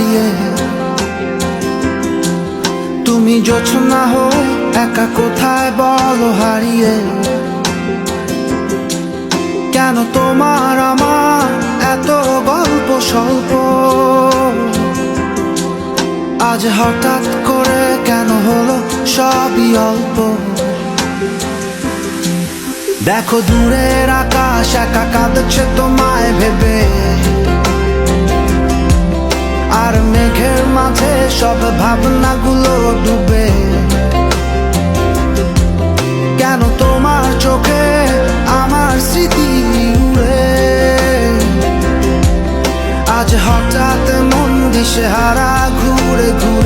হারিয়ে। তুমি জোছনা হয়ে একা কোথায় বলো হারিয়ে। কেন তোমার আমার এত গল্প স্বল্প, আজ হঠাৎ করে কেন হলো সবই অল্প। দেখো দূরের আকাশ একা কাঁদছে তোমায় ভেবে, আর মেঘের মাঝে সব ভাবনাগুলো ডুবে। কেন তোমার চোখে আমার স্মৃতি উড়ে, আজ হঠাৎ মন দিশেহারা ঘুরে ঘুরে।